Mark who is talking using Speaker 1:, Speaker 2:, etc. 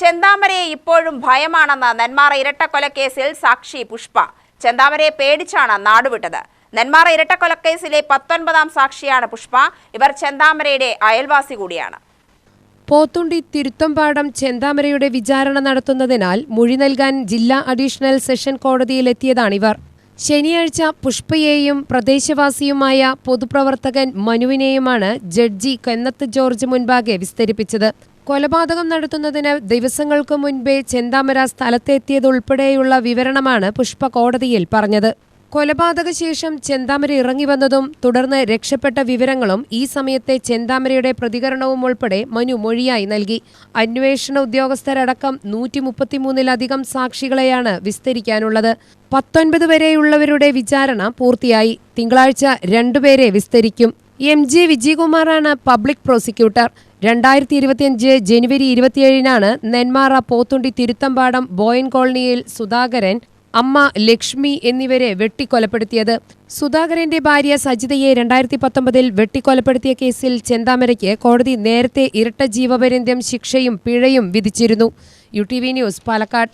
Speaker 1: ചെന്താമരയെ ഇപ്പോഴും ഭയമാണെന്ന് നെന്മാറ ഇരട്ടക്കൊലക്കേസിൽ സാക്ഷി പുഷ്പ. ചെന്താമരയെ പേടിച്ചാണ് നാടുവിട്ടത്. നെന്മാറ ഇരട്ടക്കൊലക്കേസിലെ 19ാം സാക്ഷിയാണ് പുഷ്പ. ഇവർ ചെന്താമരയുടെ അയൽവാസി കൂടിയാണ്.
Speaker 2: പോത്തുണ്ടി തിരുത്തമ്പാടം ചെന്താമരയുടെ വിചാരണ നടത്തുന്നതിനാൽ മൊഴി നൽകാൻ ജില്ലാ അഡീഷണൽ സെഷൻ കോടതിയിലെത്തിയതാണിവർ. ശനിയാഴ്ച പുഷ്പയെയും പ്രദേശവാസിയുമായ പൊതുപ്രവർത്തകൻ മനുവിനെയുമാണ് ജഡ്ജി കന്നത്ത് ജോർജ് മുൻപാകെ വിസ്തരിപ്പിച്ചത്. കൊലപാതകം നടത്തുന്നതിന് ദിവസങ്ങൾക്ക് മുൻപേ ചെന്താമര സ്ഥലത്തെത്തിയതുൾപ്പെടെയുള്ള വിവരണമാണ് പുഷ്പ കോടതിയിൽ പറഞ്ഞത്. കൊലപാതക ശേഷം ചെന്താമര ഇറങ്ങി വന്നതും തുടർന്ന് രക്ഷപ്പെട്ട വിവരങ്ങളും ഈ സമയത്തെ ചെന്താമരയുടെ പ്രതികരണവും ഉൾപ്പെടെ മനു മൊഴിയായി നൽകി. അന്വേഷണ ഉദ്യോഗസ്ഥരടക്കം 133-ലധികം സാക്ഷികളെയാണ് വിസ്തരിക്കാനുള്ളത്. 19 വരെയുള്ളവരുടെ വിചാരണ പൂർത്തിയായി. തിങ്കളാഴ്ച 2 പേരെ വിസ്തരിക്കും. MJ വിജയകുമാറാണ് പബ്ലിക് പ്രോസിക്യൂട്ടർ. 2025 ജനുവരി 27-നാണ് നെന്മാറ പോത്തുണ്ടി തിരുത്തമ്പാടം ബോയൻ കോളനിയിൽ സുധാകരൻ, അമ്മ ലക്ഷ്മി എന്നിവരെ വെട്ടിക്കൊലപ്പെടുത്തിയത്. സുധാകരന്റെ ഭാര്യ സജിതയെ 2019-ൽ വെട്ടിക്കൊലപ്പെടുത്തിയ കേസിൽ ചെന്താമരയ്ക്ക് കോടതി നേരത്തെ ഇരട്ട ജീവപര്യന്തം ശിക്ഷയും പിഴയും വിധിച്ചിരുന്നു. UTV news, Palakkad.